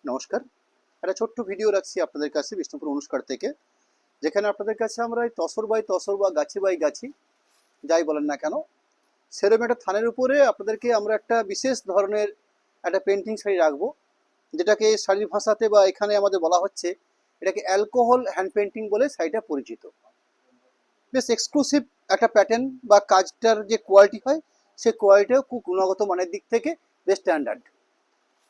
নমস্কার। একটা ছোট্ট ভিডিও রাখছি আপনাদের কাছে বিষ্ণুপুর অনুষ্কার থেকে, যেখানে আপনাদের কাছে আমরা এই তসর বাই তসর বা গাছি বাই গাছি যাই বলেন না কেন, সেরকম একটা থানের উপরে আপনাদেরকে আমরা একটা বিশেষ ধরনের একটা পেন্টিং শাড়ি রাখবো, যেটাকে শাড়ির ভাষাতে বা এখানে আমাদের বলা হচ্ছে এটাকে অ্যালকোহল হ্যান্ড পেন্টিং বলে শাড়িটা পরিচিত। বেশ এক্সক্লুসিভ একটা প্যাটার্ন বা কাজটার যে কোয়ালিটি হয় সেই কোয়ালিটিও খুব গুণগত মানের দিক থেকে বেশ স্ট্যান্ডার্ড।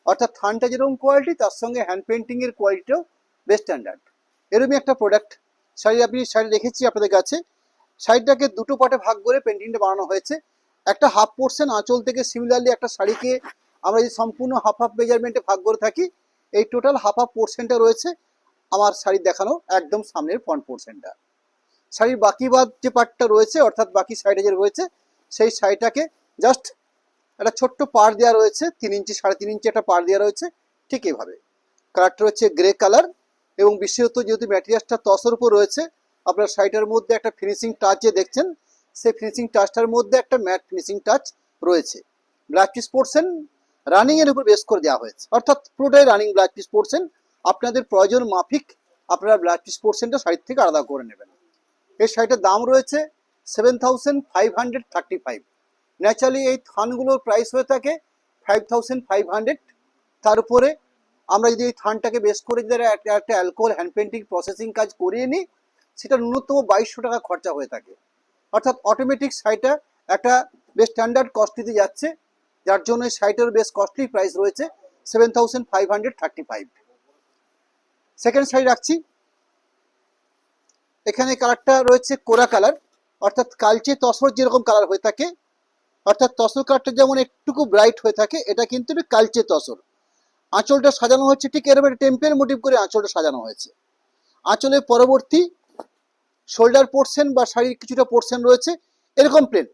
অর্থাৎ থানটা যেরকম কোয়ালিটি তার সঙ্গে হ্যান্ড পেন্টিংয়ের কোয়ালিটিও বেশ স্ট্যান্ডার্ড। এরকমই একটা প্রোডাক্ট শাড়ি রেখেছি আপনাদের কাছে। শাড়িটাকে দুটো পার্টে ভাগ করে পেন্টিংটা বানানো হয়েছে। একটা হাফ পোর্শন আঁচল থেকে সিমিলারলি একটা শাড়িকে আমরা যদি সম্পূর্ণ হাফ হাফ মেজারমেন্টে ভাগ করে থাকি, এই টোটাল হাফ হাফ পোর্শনটা রয়েছে আমার শাড়ির দেখানো একদম সামনের ফ্রন্ট পোর্শনটা। শাড়ির বাকি বাদ যে পার্টটা রয়েছে অর্থাৎ বাকি সাইডে যে রয়েছে সেই শাড়িটাকে জাস্ট একটা ছোট্ট পাড় দেওয়া রয়েছে, 3 ইঞ্চি 3.5 ইঞ্চি একটা পাড় দেওয়া রয়েছে। ঠিক এইভাবে কালারটা হচ্ছে গ্রে কালার, এবং বিশেষত যেহেতু ম্যাটেরিয়ালসটা তসর উপর রয়েছে, আপনার শাড়িটার মধ্যে একটা ফিনিশিং টাচ যে দেখছেন সেই ফিনিশিং টাচটার মধ্যে একটা ম্যাট ফিনিশিং টাচ রয়েছে। ব্ল্যাক পিস পোর্শন রানিং এর উপর বেস করে দেওয়া হয়েছে, অর্থাৎ পুরোটাই রানিং ব্ল্যাক পিস পোর্শন। আপনাদের প্রয়োজন মাফিক আপনারা ব্ল্যাক পিস পোর্শনটা শাড়ির থেকে আলাদা করে নেবেন। এই শাড়িটার দাম রয়েছে 7,535। ন্যাচারালি এই থানগুলোর প্রাইস হয়ে থাকে 5,500। তার উপরে আমরা যদি এই থানটাকে বেস করে যদি একটা অ্যালকোহল হ্যান্ড পেন্টিং প্রসেসিং কাজ করিয়ে নিই, সেটা ন্যূনতম 2200 টাকা খরচা হয়ে থাকে। অর্থাৎ অটোমেটিক শাড়িটা একটা বেশ স্ট্যান্ডার্ড কস্টলিতে যাচ্ছে, যার জন্য এই শাড়িটার বেশ কস্টলি প্রাইস রয়েছে 7,535। সেকেন্ড শাড়ি রাখছি। এখানে কালারটা রয়েছে কোরা কালার, অর্থাৎ কালচে তসর যেরকম কালার হয়ে থাকে, অর্থাৎ তসর কালারটা যেমন একটুকু ব্রাইট হয়ে থাকে, এটা কিন্তু একটু কালচে তসর। আঁচলটা সাজানো হচ্ছে ঠিক এরকম একটা টেম্পেল মোটিভ করে আঁচলটা সাজানো হয়েছে। আঁচলের পরবর্তী শোল্ডার পোর্শন বা শাড়ির কিছুটা পোর্শন রয়েছে এরকম প্লেন,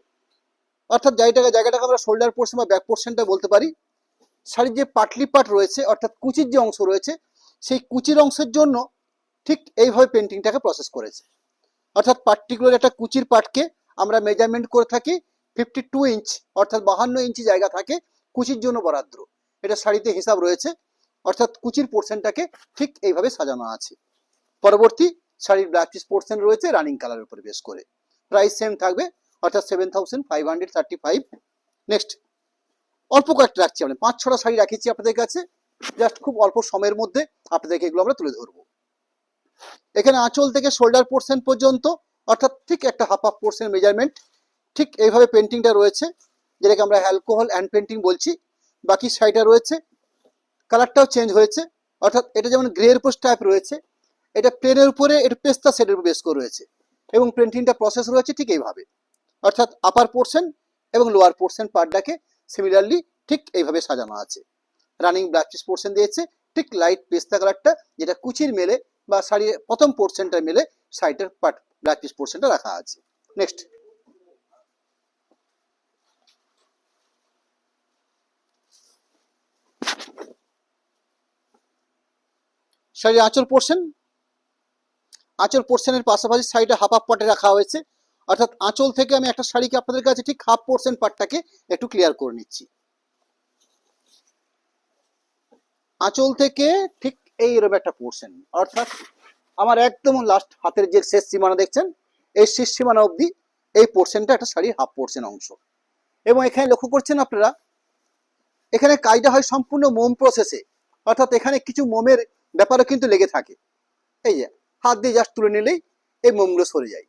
অর্থাৎ জায়গাটাকে আমরা শোল্ডার পোর্শন বা ব্যাক পোর্শনটা বলতে পারি। শাড়ির যে পাটলি পাট রয়েছে অর্থাৎ কুচির যে অংশ রয়েছে, সেই কুচির অংশের জন্য ঠিক এইভাবে পেন্টিংটাকে প্রসেস করেছে। অর্থাৎ পার্টিকুলার একটা কুচির পাটকে আমরা মেজারমেন্ট করে থাকি 52 ইঞ্চ, অর্থাৎ 52 ইঞ্চি জায়গা থাকে কুচির জন্য বরাদ্দ। এটা শাড়িতে হিসাব রয়েছে, অর্থাৎ কুচির পোর্শনটাকে ঠিক এইভাবে সাজানো আছে। পরবর্তী শাড়ির ব্ল্যাক পিস পোর্শন রয়েছে রানিং কালারের উপর বেস করে। প্রাইস সেম থাকবে, অর্থাৎ 7,535। নেক্সট অল্প কয়েকটা রাখছি, আমরা 5-6টা শাড়ি রাখেছি আপনাদের কাছে, জাস্ট খুব অল্প সময়ের মধ্যে আপনাদেরকে এগুলো আমরা তুলে ধরবো। এখানে আঁচল থেকে শোল্ডার পোর্শন পর্যন্ত, অর্থাৎ ঠিক একটা হাফ হাফ পোর্শন মেজারমেন্ট, ঠিক এইভাবে পেন্টিংটা রয়েছে, যেটাকে আমরা অ্যালকোহল হ্যান্ড পেন্টিং বলছি। বাকি শাড়িটা রয়েছে, কালারটাও চেঞ্জ হয়েছে, অর্থাৎ এটা যেমন গ্রের উপর টাইপ রয়েছে, এটা প্লেনের উপরে এটা পেস্তা শেডের উপর বেস করে রয়েছে, এবং পেন্টিংটা প্রসেস রয়েছে ঠিক এইভাবে। অর্থাৎ আপার পোর্শন এবং লোয়ার পোর্শন পার্টটাকে সিমিলারলি ঠিক এইভাবে সাজানো আছে। রানিং ব্ল্যাক পিস পোর্শন দিয়েছে ঠিক লাইট পেস্তা কালারটা, যেটা কুচির মেলে বা শাড়ির প্রথম পোর্শনটা মেলে শাড়িটার পার্ট ব্ল্যাক পিস পোর্শনটা রাখা আছে। নেক্সট শাড়ির আঁচল পোর্শন। আঁচল পোর্শনের পাশাপাশি শাড়িটা হাফ হাফ পার্টে রাখা হয়েছে, অর্থাৎ আঁচল থেকে আমি একটা শাড়িকে আপনাদের কাছে ঠিক হাফ পোর্শন পার্টটাকে একটু ক্লিয়ার করে নিচ্ছি। আঁচল থেকে ঠিক এইরকম একটা পোর্শন, অর্থাৎ আমার একদম লাস্ট হাতের যে শেষ সীমানা দেখছেন, এই শেষ সীমানা অবধি এই পোর্শনটা একটা শাড়ির হাফ পোর্শন অংশ। এবং এখানে লক্ষ্য করছেন আপনারা, এখানে কাজটা হয় সম্পূর্ণ মোম প্রসেসে, অর্থাৎ এখানে কিছু মোমের ব্যাপারও কিন্তু লেগে থাকে। এই যে হাত দিয়ে জাস্ট তুলে নিলেই এই মোমগুলো সরে যায়।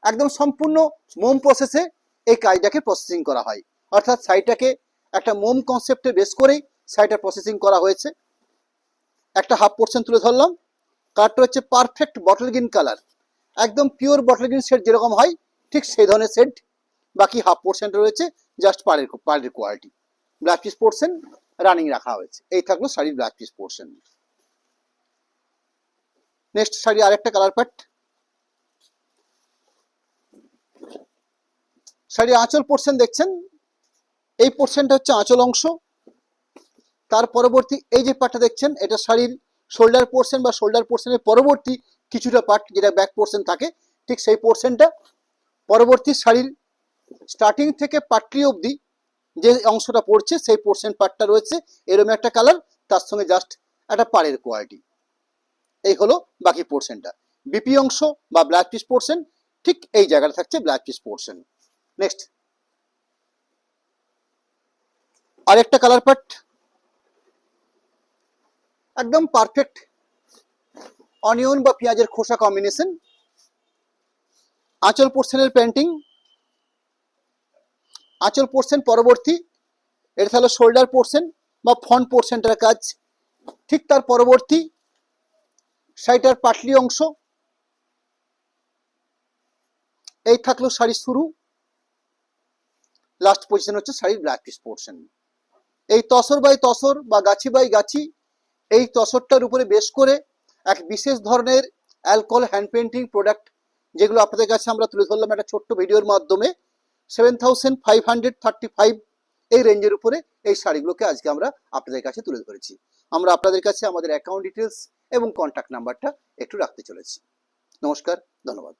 একদম সম্পূর্ণ মোম প্রসেসে এই কাজটাকে প্রসেসিং করা হয়, অর্থাৎ শাড়িটাকে একটা মোম কনসেপ্টে বেস করেই শাড়িটা প্রসেসিং করা হয়েছে। একটা হাফ পোর্শন তুলে ধরলাম, কালারটা হচ্ছে পারফেক্ট বটল গ্রিন কালার, একদম পিওর বটল গ্রিন শেড যেরকম হয় ঠিক সেই ধরনের শেড। বাকি হাফ পোর্শনটা রয়েছে জাস্ট পাড়ের quality. Black piece portion running রাখা হয়েছে। এই থাকলো শাড়ির black piece portion. Next sari আরেকটা কালার পার্ট। শাড়ির আঁচল পোর্শন দেখছেন, এই পোর্শনটা হচ্ছে আঁচল অংশ। তার পরবর্তী এই যে পার্টটা দেখছেন, এটা শাড়ির শোল্ডার পোর্শন বা শোল্ডার পোর্শনের পরবর্তী কিছুটা পার্ট, যেটা ব্যাক পোর্শন থাকে ঠিক সেই পোর্শনটা। পরবর্তী শাড়ির স্টার্টিং থেকে পাটলি অবধি যে অংশটা পড়ছে সেই পোর্শন পার্টটা রয়েছে এরকম একটা কালার, তার সঙ্গে জাস্ট একটা পাড়ের কোয়ালিটি। এই হলো বাকি পোর্শনটা। বিপি অংশ বা ব্ল্যাক পিস পোর্শন ঠিক এই জায়গাটা থাকছে ব্ল্যাক পিস পোর্শন। নেক্সট আরেকটা কালার পার্ট, একদম পারফেক্ট অনিয়ন বা পেঁয়াজের খোসা কম্বিনেশন। আঁচল পোর্শনের পেন্টিং, আঁচল পোর্শন পরবর্তী, এটা হলো শোল্ডার পোর্শন বা ফ্রন্ট পোর্শনটার কাজ। ঠিক তার পরবর্তী শাড়িটার পাটলি অংশ। এই থাকলো শাড়ির শুরু, লাস্ট পজিশন হচ্ছে শাড়ির ব্ল্যাক পিস পোর্শন। এই তসর বাই তসর বা গাছি বাই গাছি, এই তসরটার উপরে বেশ করে এক বিশেষ ধরনের অ্যালকোহল হ্যান্ড পেন্টিং প্রোডাক্ট, যেগুলো আপনাদের কাছে আমরা তুলে ধরলাম একটা ছোট্ট ভিডিওর মাধ্যমে। 7535 এই রেঞ্জের উপরে এই শাড়িগুলোকে আজকে আমরা আপনাদের কাছে তুলে ধরেছি। আমরা আপনাদের কাছে আমাদের অ্যাকাউন্ট ডিটেলস এবং কন্ট্যাক্ট নাম্বারটা একটু রাখতে চলেছি। নমস্কার, ধন্যবাদ।